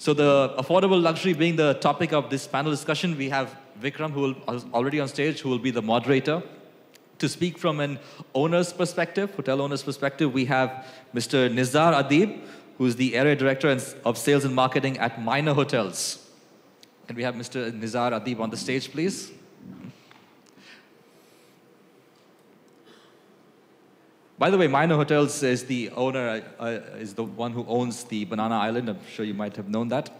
So the affordable luxury being the topic of this panel discussion, we have Vikram, who is already on stage, who will be the moderator. To speak from an owner's perspective, hotel owner's perspective, we have Mr. Nizar Adib, who is the area director of sales and marketing at Minor Hotels. Can we have Mr. Nizar Adib on the stage, please? By the way, Minor Hotels is the owner, is the one who owns the Banana Island. I'm sure you might have known that.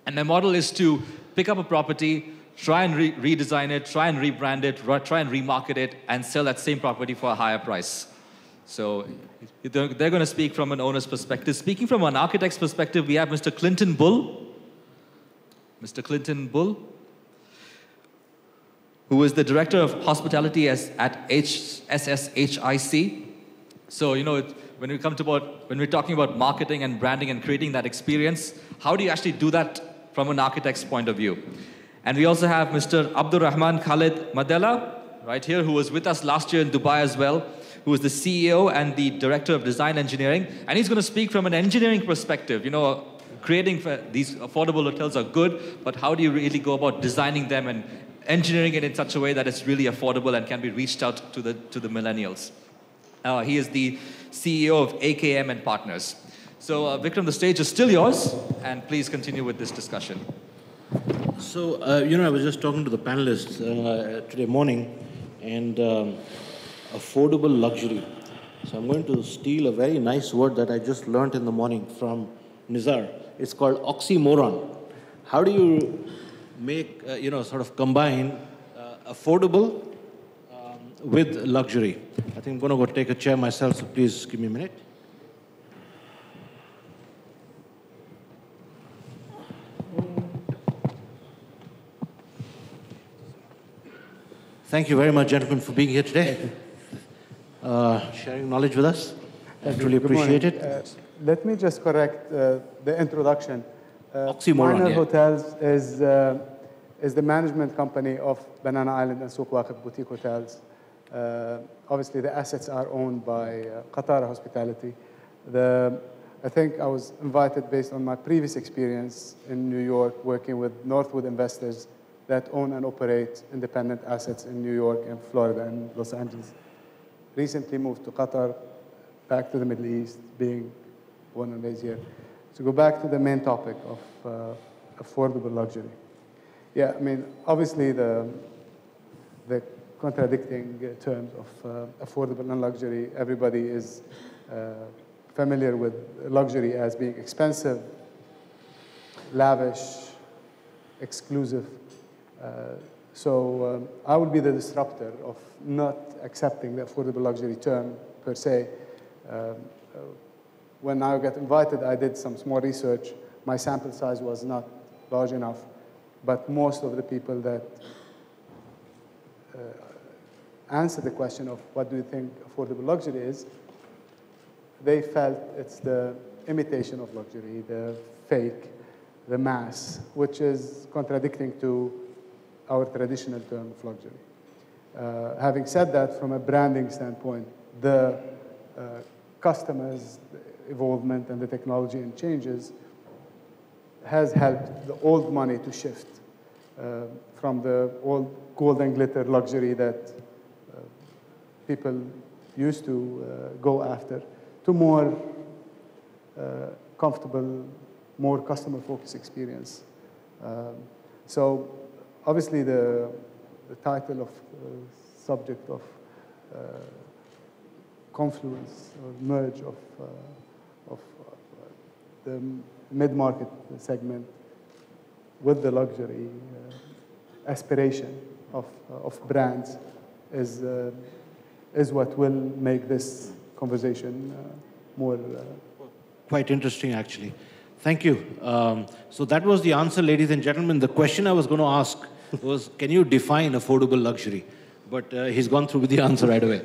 And their model is to pick up a property, try and redesign it, try and rebrand it, try and remarket it, and sell that same property for a higher price. So they're going to speak from an owner's perspective. Speaking from an architect's perspective, we have Mr. Clinton Bull. Mr. Clinton Bull, who is the director of hospitality at SSHIC. So, you know, when we're talking about marketing and branding and creating that experience, how do you actually do that from an architect's point of view? And we also have Mr. Abdurrahman Khalid Madela, right here, who was with us last year in Dubai as well, who is the CEO and the Director of Design Engineering. And he's going to speak from an engineering perspective. You know, creating these affordable hotels are good, but how do you really go about designing them and engineering it in such a way that it's really affordable and can be reached out to the millennials? He is the CEO of AKM and Partners. So, Vikram, the stage is still yours, and please continue with this discussion. So, you know, I was just talking to the panelists today morning, and affordable luxury. So I'm going to steal a very nice word that I just learned in the morning from Nizar. It's called oxymoron. How do you make, you know, sort of combine affordable with luxury? I think I'm going to go take a chair myself, so please give me a minute. Thank you very much, gentlemen, for being here today. Sharing knowledge with us. I truly appreciate it. Let me just correct the introduction. Oxymoron, Minor yeah. Hotels is the management company of Banana Island and Souq Waqif boutique hotels. Obviously, the assets are owned by Qatar Hospitality. I think I was invited based on my previous experience in New York working with Northwood investors that own and operate independent assets in New York and Florida and Los Angeles. Recently moved to Qatar, back to the Middle East, being born and raised here. To go back to the main topic of affordable luxury. Yeah, I mean, obviously the contradicting terms of affordable and luxury, everybody is familiar with luxury as being expensive, lavish, exclusive. So I would be the disruptor of not accepting the affordable luxury term per se. When I got invited, I did some small research. My sample size was not large enough, but most of the people that answer the question of what do you think affordable luxury is, they felt it's the imitation of luxury, the fake, the mass, which is contradicting to our traditional term of luxury. Having said that, from a branding standpoint, the customers' evolvement and the technology and changes has helped the old money to shift from the old gold and glitter luxury that people used to go after to more comfortable, more customer-focused experience. So obviously the title of subject of confluence or merge of the mid-market segment with the luxury aspiration of brands is what will make this conversation more... Quite interesting, actually. Thank you. So that was the answer, ladies and gentlemen. The question I was going to ask was, can you define affordable luxury? But he's gone through with the answer right away.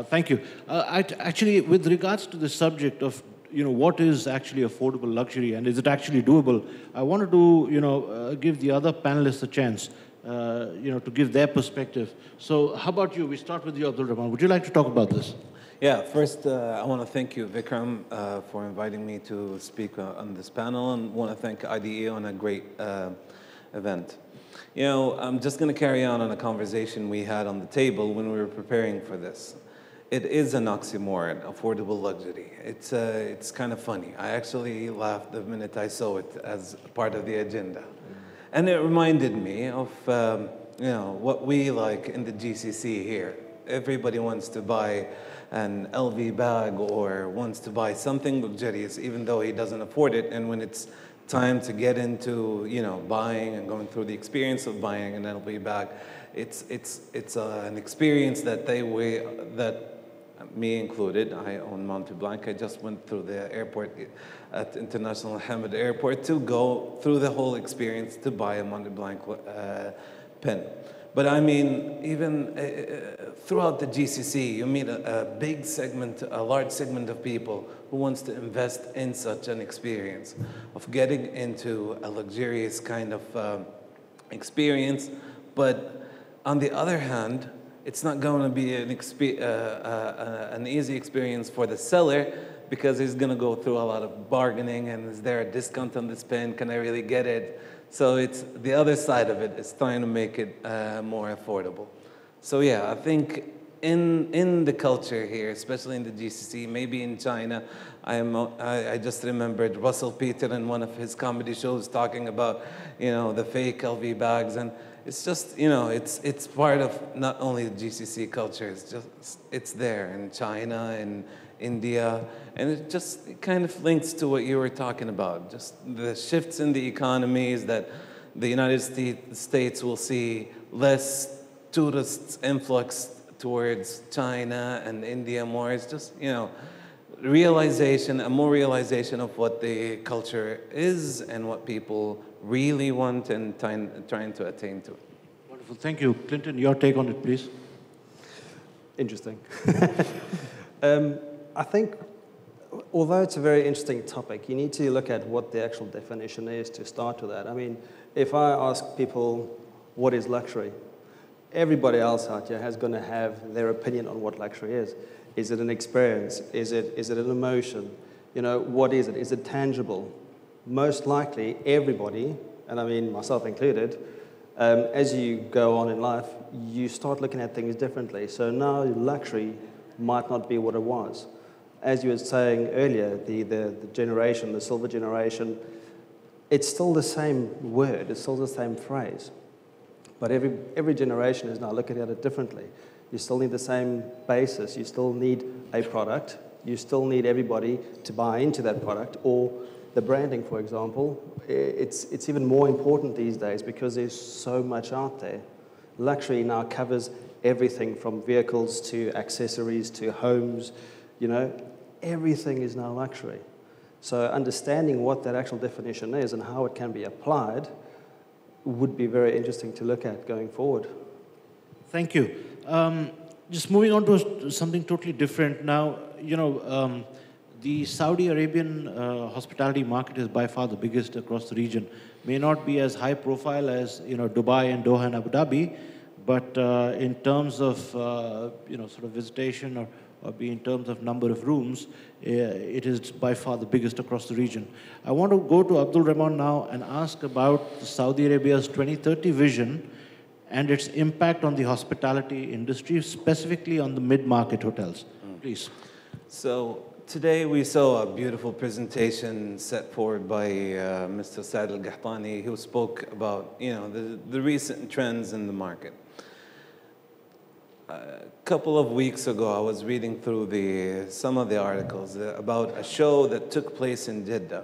Thank you. Actually, with regards to the subject of, you know, what is actually affordable luxury and is it actually doable, I wanted to, you know, give the other panelists a chance, you know, to give their perspective. So how about you? We start with you, Abdul Rahman. Would you like to talk about this? Yeah, first, I want to thank you, Vikram, for inviting me to speak on this panel, and want to thank IDE on a great event. You know, I'm just going to carry on a conversation we had on the table when we were preparing for this. It is an oxymoron, affordable luxury. It's kind of funny. I actually laughed the minute I saw it as part of the agenda. And it reminded me of, you know, what we like in the GCC here. Everybody wants to buy an LV bag or wants to buy something luxurious, even though he doesn't afford it. And when it's time to get into, you know, buying and going through the experience of buying an LV bag, it's an experience that me included. I own Mont Blanc. I just went through the airport at International Hamid Airport to go through the whole experience to buy a Mont Blanc pen. But I mean, even throughout the GCC, you meet a big segment, a large segment of people who wants to invest in such an experience of getting into a luxurious kind of experience. But on the other hand, it's not going to be an easy experience for the seller, because he's going to go through a lot of bargaining, and is there a discount on this pen? Can I really get it? So it's the other side of it is trying to make it more affordable. So yeah, I think in the culture here, especially in the GCC, maybe in China, I just remembered Russell Peter in one of his comedy shows talking about, you know, the fake LV bags, and it's just, you know, it's part of not only the GCC culture, it's there in China and India, and it kind of links to what you were talking about, just the shifts in the economies, that the United States will see less tourists influx towards China and India more. It's just, you know, a more realization of what the culture is and what people really want and trying to attain to. Wonderful, thank you. Clinton, your take on it, please. Interesting. I think, although it's a very interesting topic, you need to look at what the actual definition is to start with that. I mean, if I ask people, what is luxury? Everybody else out here is going to have their opinion on what luxury is. Is it an experience? Is it an emotion? You know, what is it? Is it tangible? Most likely, everybody, and I mean myself included, as you go on in life, you start looking at things differently. So now luxury might not be what it was. As you were saying earlier, the generation, the silver generation, it's still the same word, it's still the same phrase. But every generation is now looking at it differently. You still need the same basis, you still need a product, you still need everybody to buy into that product, or the branding, for example. It's even more important these days because there's so much out there. Luxury now covers everything from vehicles to accessories to homes, you know, everything is now luxury. So understanding what that actual definition is and how it can be applied would be very interesting to look at going forward. Thank you. Just moving on to something totally different now, you know, the Saudi Arabian hospitality market is by far the biggest across the region. May not be as high profile as, you know, Dubai and Doha and Abu Dhabi, but in terms of, you know, sort of visitation or in terms of number of rooms, it is by far the biggest across the region. I want to go to Abdul Rahman now and ask about Saudi Arabia's 2030 vision and its impact on the hospitality industry, specifically on the mid-market hotels. Please. So today we saw a beautiful presentation set forward by Mr. Saad Al-Qahtani, who spoke about, you know, the recent trends in the market. A couple of weeks ago, I was reading through some of the articles about a show that took place in Jeddah,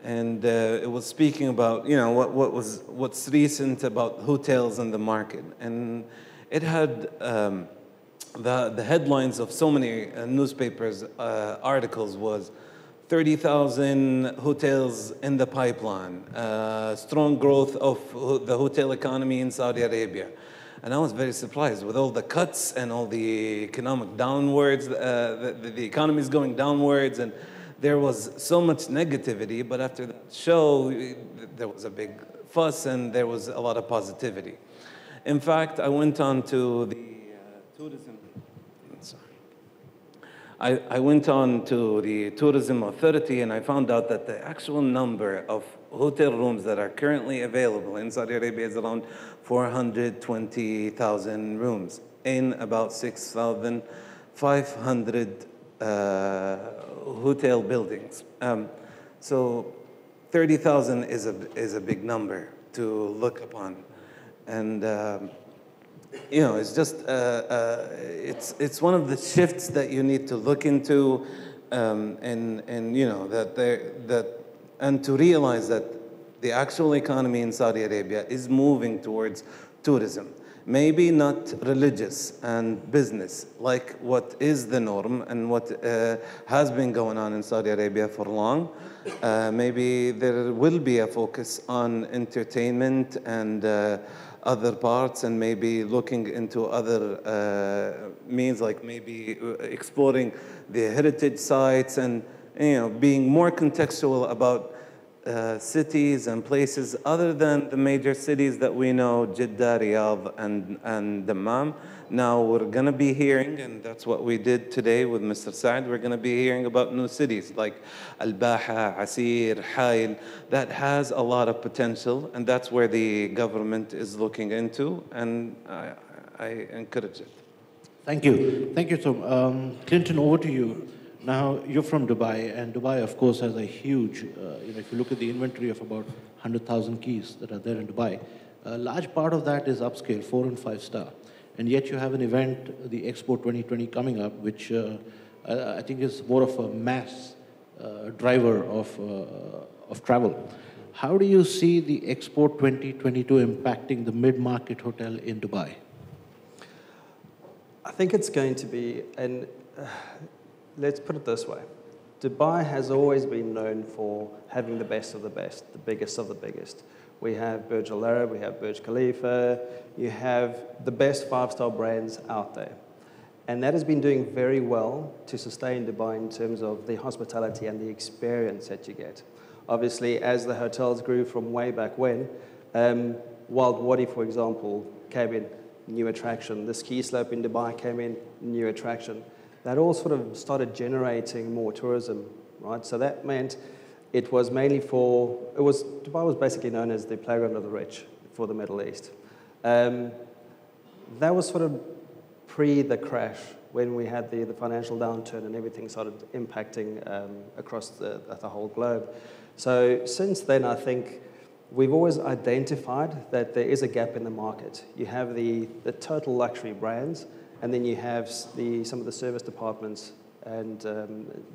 and it was speaking about, you know, what's recent about hotels in the market, and it had the headlines of so many newspapers articles was 30,000 hotels in the pipeline, strong growth of the hotel economy in Saudi Arabia. And I was very surprised with all the cuts and all the economic downwards, the economy is going downwards, and there was so much negativity. But after that show, there was a big fuss and there was a lot of positivity. In fact, I went on to the tourism. I went on to the tourism authority and I found out that the actual number of hotel rooms that are currently available in Saudi Arabia is around 420,000 rooms in about 6,500 hotel buildings. So 30,000 is a big number to look upon. And you know, it's just it's one of the shifts that you need to look into, and you know and to realize that the actual economy in Saudi Arabia is moving towards tourism. Maybe not religious and business like what is the norm and what has been going on in Saudi Arabia for long. Maybe there will be a focus on entertainment and other parts, and maybe looking into other means, like maybe exploring the heritage sites, and being more contextual about cities and places other than the major cities that we know, Jeddah, Riyadh, and Dammam. Now we're going to be hearing, and that's what we did today with Mr. Saad, we're going to be hearing about new cities like Al-Baha, Asir, Hail, that has a lot of potential, and that's where the government is looking into, and I encourage it. Thank you. Thank you, Tom. Clinton, over to you. Now, you're from Dubai, and Dubai, of course, has a huge, if you look at the inventory of about 100,000 keys that are there in Dubai, a large part of that is upscale, 4 and 5 star. And yet you have an event, the Expo 2020 coming up, which I think is more of a mass driver of travel. How do you see the Expo 2022 impacting the mid-market hotel in Dubai? I think it's going to be, let's put it this way. Dubai has always been known for having the best of the best, the biggest of the biggest. We have Burj Al Arab, we have Burj Khalifa, you have the best 5-star brands out there. And that has been doing very well to sustain Dubai in terms of the hospitality and the experience that you get. Obviously, as the hotels grew from way back when, Wild Wadi, for example, came in, new attraction. The ski slope in Dubai came in, new attraction. That all sort of started generating more tourism, right? So that meant it was mainly Dubai was basically known as the playground of the rich for the Middle East. That was sort of pre the crash, when we had the financial downturn and everything started impacting across the whole globe. So since then, I think we've always identified that there is a gap in the market. You have the total luxury brands, and then you have some of the service departments and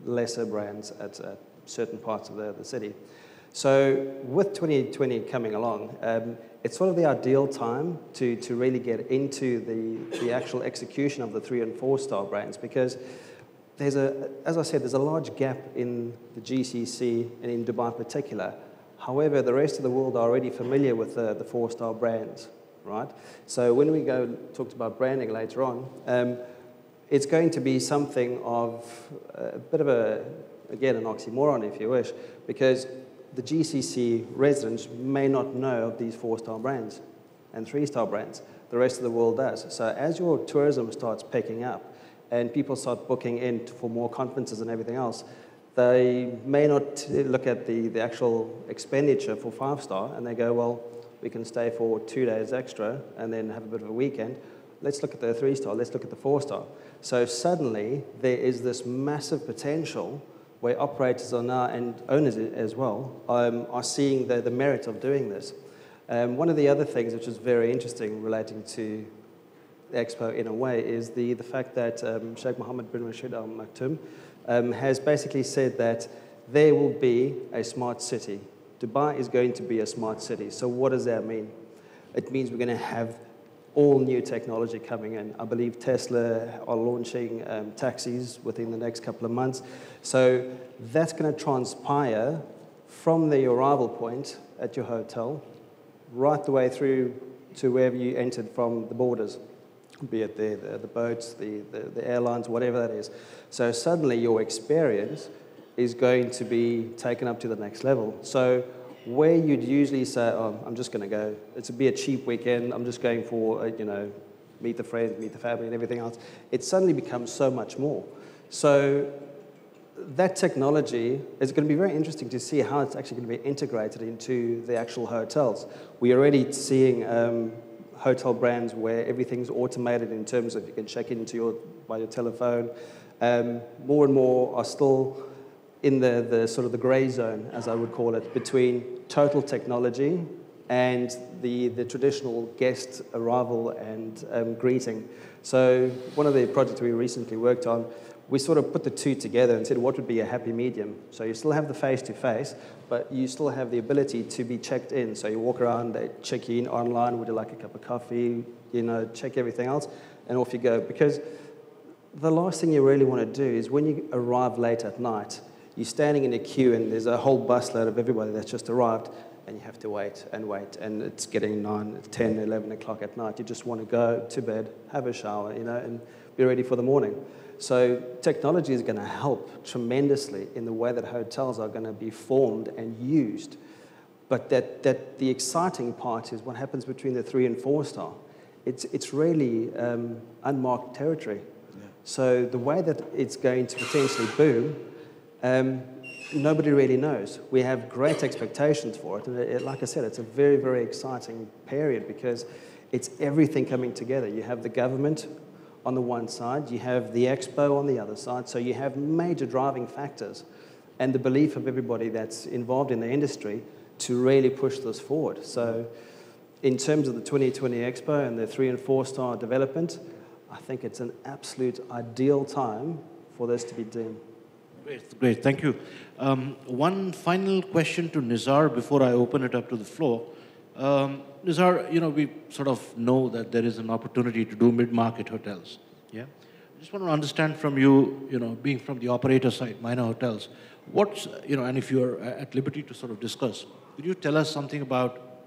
lesser brands at certain parts of the city. So with 2020 coming along, it's sort of the ideal time to really get into the actual execution of the 3- and 4-star brands, because as I said, there's a large gap in the GCC and in Dubai in particular. However, the rest of the world are already familiar with the 4-star brands, right? So when we go talk about branding later on, it's going to be something of a bit of again, an oxymoron, if you wish, because the GCC residents may not know of these 4-star brands and 3-star brands. The rest of the world does. So as your tourism starts picking up and people start booking in for more conferences and everything else, they may not look at the actual expenditure for 5-star and they go, well, we can stay for 2 days extra and then have a bit of a weekend. Let's look at the 3-star, let's look at the 4-star. So suddenly there is this massive potential where operators are now, and owners as well, are seeing the merit of doing this. One of the other things which is very interesting relating to the Expo in a way is the fact that Sheikh Mohammed bin Rashid Al Maktoum has basically said that there will be a smart city. Dubai is going to be a smart city. So what does that mean? It means we're going to have all new technology coming in. I believe Tesla are launching taxis within the next couple of months. So that's going to transpire from the arrival point at your hotel right the way through to wherever you entered from the borders, be it the boats, the airlines, whatever that is. So suddenly your experience is going to be taken up to the next level. So where you'd usually say, oh, I'm just going to go, it's be a cheap weekend, I'm just going for, meet the friends, meet the family and everything else, it suddenly becomes so much more. So that technology is going to be very interesting to see how it's actually going to be integrated into the actual hotels. We're already seeing hotel brands where everything's automated in terms of you can check into by your telephone. More and more are still in the sort of the gray zone, as I would call it, between total technology and the traditional guest arrival and greeting. So one of the projects we recently worked on, we sort of put the two together and said what would be a happy medium. So you still have the face-to-face, but you still have the ability to be checked in. So you walk around, they check you in online, would you like a cup of coffee, check everything else, and off you go. Because the last thing you really want to do is when you arrive late at night, you're standing in a queue and there's a whole busload of everybody that's just arrived, and you have to wait, and it's getting 9, 10, 11 o'clock at night. You just want to go to bed, have a shower, and be ready for the morning. So technology is going to help tremendously in the way that hotels are going to be formed and used. But that the exciting part is what happens between the 3 and 4 star. It's really unmarked territory. Yeah. So the way that it's going to potentially boom, nobody really knows. We have great expectations for it. And like I said, it's a very, very exciting period because it's everything coming together. You have the government on the one side, you have the expo on the other side, so you have major driving factors and the belief of everybody that's involved in the industry to really push this forward. So in terms of the 2020 expo and the 3 and 4 star development, I think it's an absolute ideal time for this to be done. Great, thank you. One final question to Nizar before I open it up to the floor. Nizar, we sort of know that there is an opportunity to do mid-market hotels. Yeah, I just want to understand from you, being from the operator side, minor hotels, and if you're at liberty to sort of discuss, could you tell us something about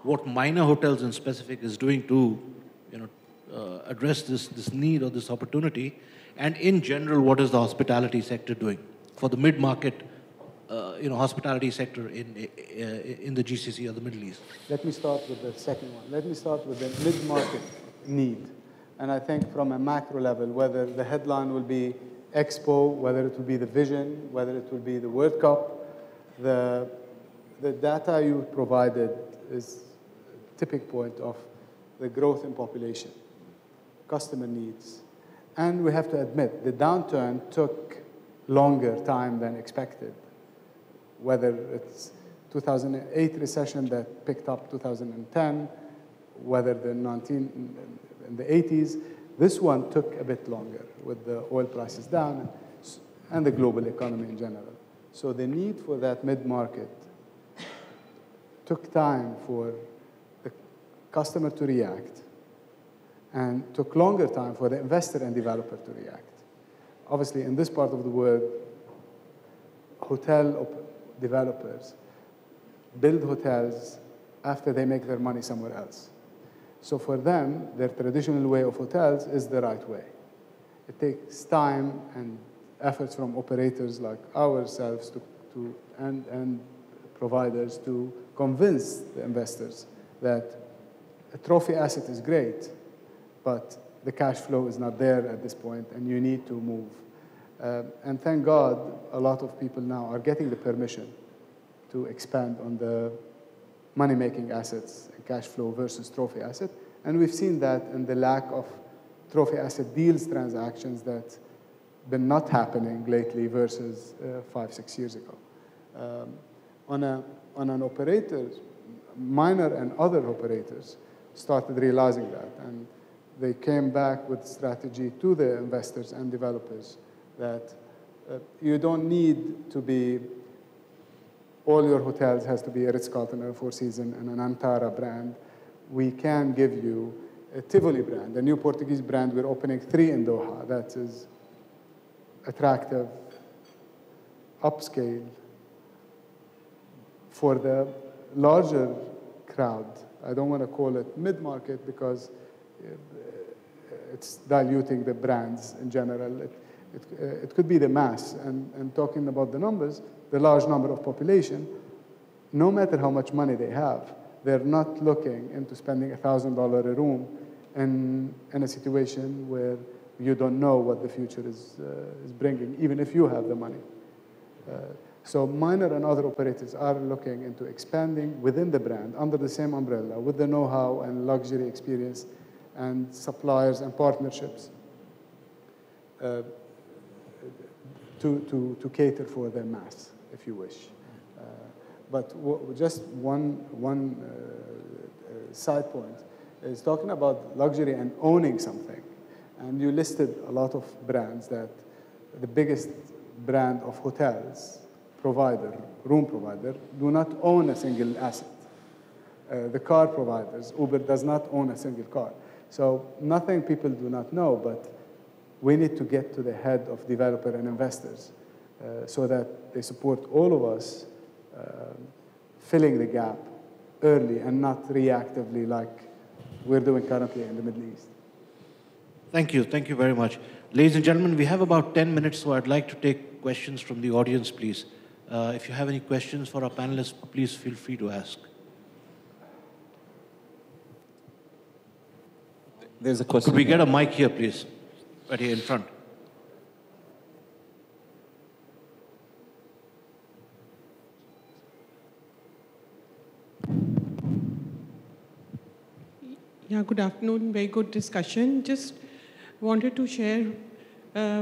what minor hotels in specific is doing to, address this need or this opportunity, and in general, what is the hospitality sector doing for the mid-market? Hospitality sector in the GCC or the Middle East? Let me start with the second one. Let me start with the mid-market need. And I think from a macro level, whether the headline will be Expo, whether it will be the Vision, whether it will be the World Cup, the data you provided is a tipping point of the growth in population, customer needs. And we have to admit, the downturn took longer time than expected. Whether it's 2008 recession that picked up 2010, whether the in the 80s, this one took a bit longer with the oil prices down and the global economy in general. So the need for that mid-market took time for the customer to react and took longer time for the investor and developer to react. Obviously, in this part of the world, hotel developers build hotels after they make their money somewhere else. So for them, their traditional way of hotels is the right way. It takes time and efforts from operators like ourselves and providers to convince the investors that a trophy asset is great, but the cash flow is not there at this point, and you need to move. And thank God, a lot of people now are getting the permission to expand on the money-making assets and cash flow versus trophy asset. And we've seen that in the lack of trophy asset deals transactions that been not happening lately versus 5-6 years ago. On an operator, minor and other operators started realizing that, and they came back with strategy to the investors and developers that you don't need to be, all your hotels has to be a Ritz-Carlton or a Four Seasons and an Antara brand. We can give you a Tivoli brand, a new Portuguese brand. We're opening 3 in Doha. That is attractive, upscale, for the larger crowd. I don't want to call it mid-market because it's diluting the brands in general. It could be the mass. And talking about the numbers, the large number of population, no matter how much money they have, they're not looking into spending $1,000 a room in a situation where You don't know what the future is bringing, even if you have the money. So Minor and other operators are looking into expanding within the brand under the same umbrella with the know-how and luxury experience and suppliers and partnerships to cater for the mass, if you wish. But just one side point is talking about luxury and owning something. And you listed a lot of brands that the biggest brand of hotels provider, room provider, do not own a single asset. The car providers, Uber does not own a single car. So nothing people do not know, but we need to get to the head of developer and investors so that they support all of us filling the gap early and not reactively like we're doing currently in the Middle East. Thank you. Thank you very much. Ladies and gentlemen, we have about 10 minutes, so I'd like to take questions from the audience, please. If you have any questions for our panelists, please feel free to ask. There's a question. Could we get a mic here, please? Right here in front. Yeah, good afternoon. Very good discussion. Just wanted to share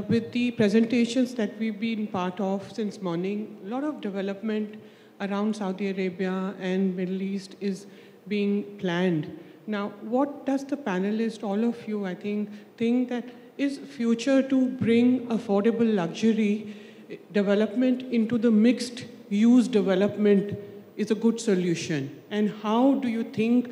with the presentations that we've been part of since morning, a lot of development around Saudi Arabia and Middle East is being planned. Now, what does the panelists, all of you, I think that is future to bring affordable luxury development into the mixed use development is a good solution? And how do you think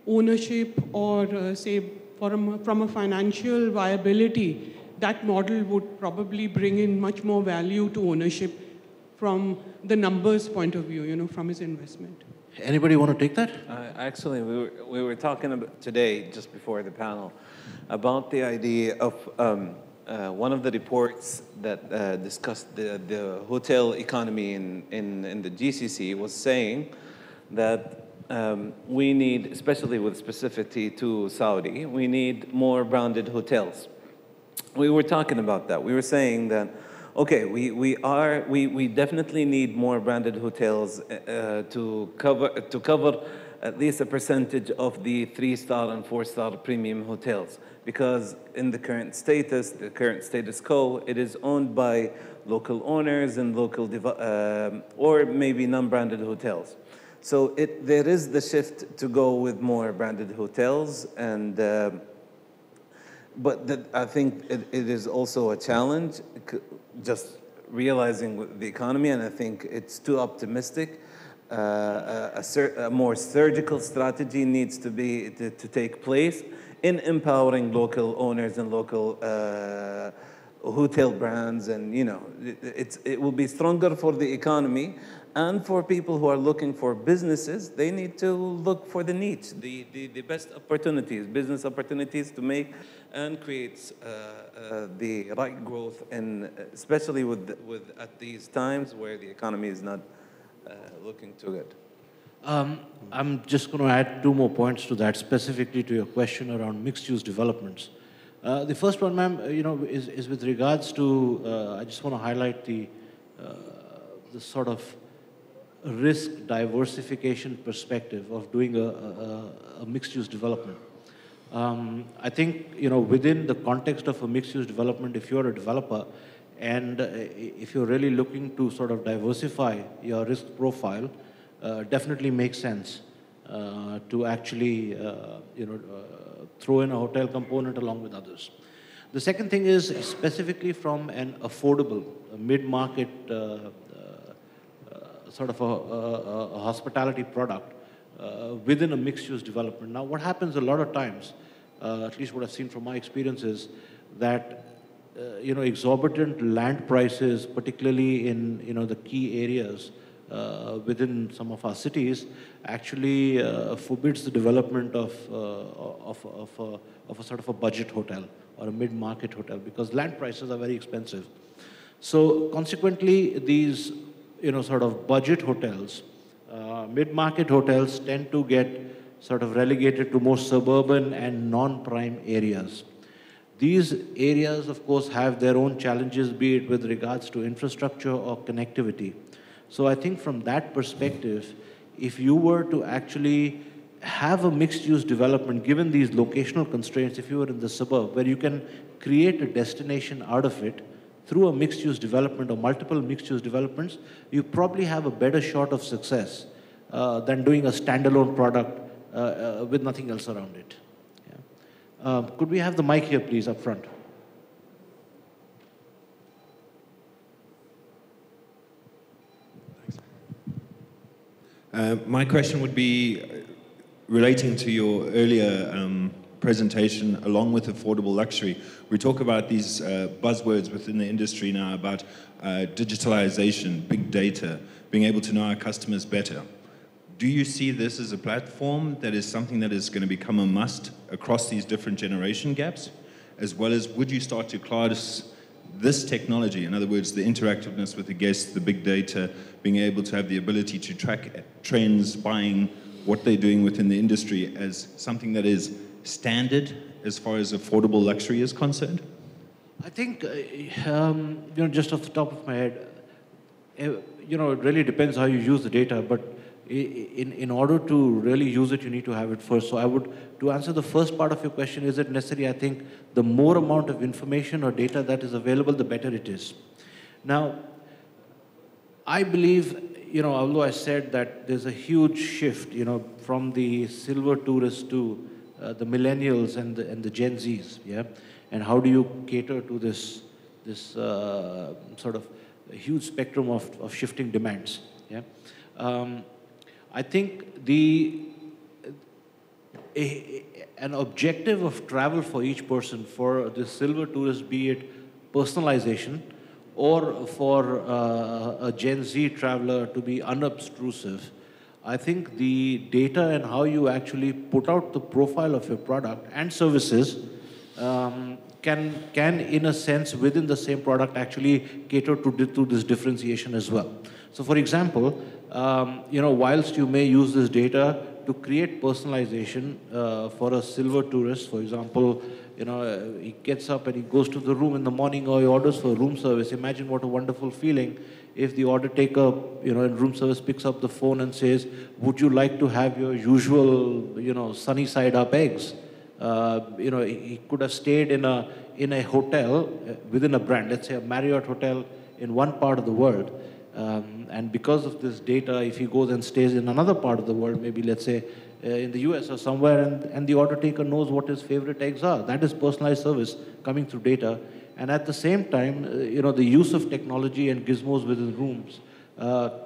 ownership or say from a financial viability, that model would probably bring in much more value to ownership from the numbers point of view, from his investment? Anybody want to take that? Actually, we were talking about today, just before the panel, about the idea of one of the reports that discussed the hotel economy in the GCC was saying that we need, especially with specificity to Saudi, we need more branded hotels. We were talking about that. We were saying that, okay, we definitely need more branded hotels to cover at least a percentage of the 3-star and 4-star premium hotels, because in the current status quo, it is owned by local owners and local or maybe non-branded hotels. So there is the shift to go with more branded hotels, and but I think it is also a challenge, just realizing the economy, and I think it's too optimistic. A more surgical strategy needs to take place in empowering local owners and local hotel brands, and it will be stronger for the economy. And for people who are looking for businesses, they need to look for the niche, the best opportunities, business opportunities to make and create the right growth, and especially with at these times where the economy is not looking too good. I'm just going to add 2 more points to that, specifically to your question around mixed-use developments. The first one, ma'am, is with regards to, I just want to highlight the sort of risk diversification perspective of doing a mixed-use development. I think, within the context of a mixed-use development, if you're a developer and if you're really looking to sort of diversify your risk profile, definitely makes sense to actually, throw in a hotel component along with others. The second thing is specifically from an affordable, mid-market sort of a hospitality product within a mixed-use development. Now, what happens a lot of times, at least what I've seen from my experience, is that exorbitant land prices, particularly in the key areas within some of our cities, actually forbids the development of a sort of a budget hotel or a mid-market hotel, because land prices are very expensive. So consequently, these sort of budget hotels, mid-market hotels tend to get sort of relegated to more suburban and non-prime areas. These areas, of course, have their own challenges, be it with regards to infrastructure or connectivity. So I think from that perspective, if you were to actually have a mixed-use development, given these locational constraints, if you were in the suburb, where you can create a destination out of it through a mixed-use development or multiple mixed-use developments, you probably have a better shot of success than doing a standalone product with nothing else around it. Yeah. Could we have the mic here, please, up front? My question would be relating to your earlier presentation along with affordable luxury. We talk about these buzzwords within the industry now about digitalization, big data, being able to know our customers better. Do you see this as a platform that is something that is going to become a must across these different generation gaps? As well as, would you start to class this technology, in other words, the interactiveness with the guests, the big data, being able to have the ability to track trends, buying, what they're doing within the industry, as something that is standard as far as affordable luxury is concerned? I think, just off the top of my head, it really depends how you use the data, but in order to really use it, you need to have it first. So to answer the first part of your question, is it necessary? I think the more amount of information or data that is available, the better it is. Now, I believe, although I said that there's a huge shift, from the silver tourists to the millennials and the Gen Zs, yeah? And how do you cater to this sort of huge spectrum of shifting demands, yeah? I think an objective of travel for each person, for the silver tourist, be it personalization, or for a Gen Z traveler to be unobtrusive, I think the data and how you actually put out the profile of your product and services can in a sense, within the same product, actually cater to this differentiation as well. So for example, whilst you may use this data to create personalization for a silver tourist, for example, he gets up and he goes to the room in the morning, or he orders for room service. Imagine what a wonderful feeling if the order taker, in room service picks up the phone and says, would you like to have your usual, sunny side up eggs? He could have stayed in a hotel within a brand, let's say a Marriott hotel in one part of the world. And because of this data, if he goes and stays in another part of the world, maybe let's say in the US or somewhere, and the order taker knows what his favorite eggs are. That is personalized service coming through data. And at the same time, the use of technology and gizmos within rooms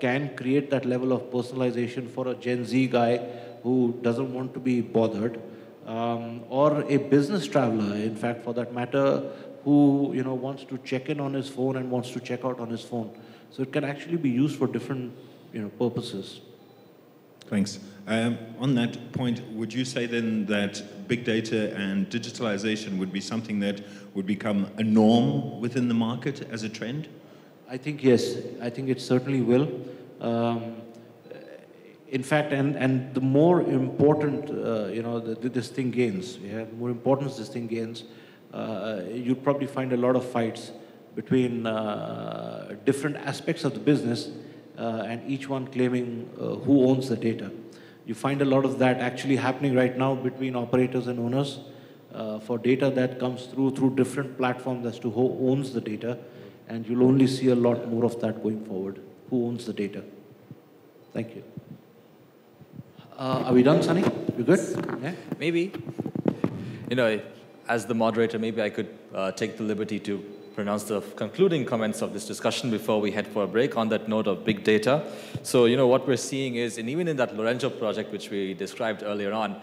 can create that level of personalization for a Gen Z guy who doesn't want to be bothered, or a business traveler, in fact, for that matter, who wants to check in on his phone and wants to check out on his phone. So it can actually be used for different purposes. Thanks. On that point, would you say then that big data and digitalization would be something that would become a norm within the market as a trend? I think yes. I think it certainly will. In fact, and the more important, this thing gains, the more importance this thing gains, you'll probably find a lot of fights between different aspects of the business and each one claiming who owns the data. You find a lot of that actually happening right now between operators and owners for data that comes through different platforms as to who owns the data, and you'll only see a lot more of that going forward. Who owns the data? Thank you. Are we done, Sunny? You good? Yeah? Maybe. As the moderator, maybe I could take the liberty to pronounce the concluding comments of this discussion before we head for a break on that note of big data. So, what we're seeing is, and even in that Lorenzo project, which we described earlier on,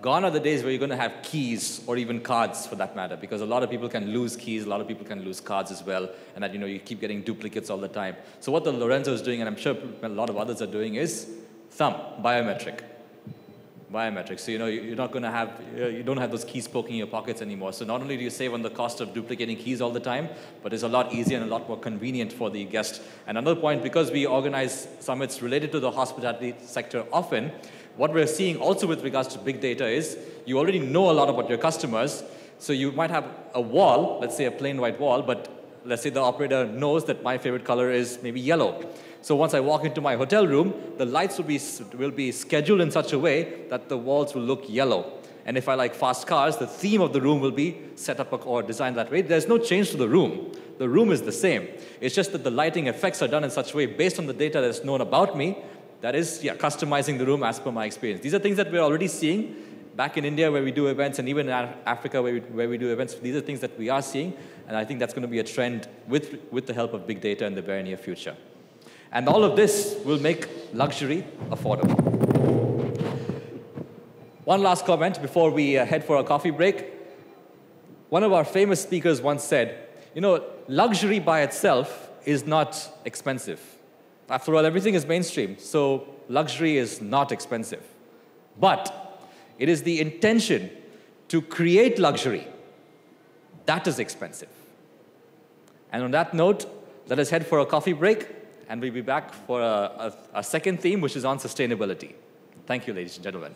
gone are the days where you're going to have keys or even cards for that matter, because a lot of people can lose keys, a lot of people can lose cards as well, and that, you keep getting duplicates all the time. So what the Lorenzo is doing, and I'm sure a lot of others are doing, is thumb, biometric. So, you're not going to have, you don't have those keys poking in your pockets anymore. So not only do you save on the cost of duplicating keys all the time, but it's a lot easier and a lot more convenient for the guest. And another point, because we organize summits related to the hospitality sector often, what we're seeing also with regards to big data is you already know a lot about your customers. So you might have a wall, let's say a plain white wall, but let's say the operator knows that my favorite color is maybe yellow. So once I walk into my hotel room, the lights will be scheduled in such a way that the walls will look yellow. And if I like fast cars, the theme of the room will be set up or designed that way. There's no change to the room. The room is the same. It's just that the lighting effects are done in such a way based on the data that's known about me, that is, customizing the room as per my experience. These are things that we're already seeing back in India where we do events, and even in Africa where we do events. These are things that we are seeing, and I think that's going to be a trend with the help of big data in the very near future. And all of this will make luxury affordable. One last comment before we head for a coffee break. One of our famous speakers once said, luxury by itself is not expensive. After all, everything is mainstream, so luxury is not expensive. But it is the intention to create luxury that is expensive. And on that note, let us head for a coffee break, and we'll be back for a second theme, which is on sustainability. Thank you, ladies and gentlemen.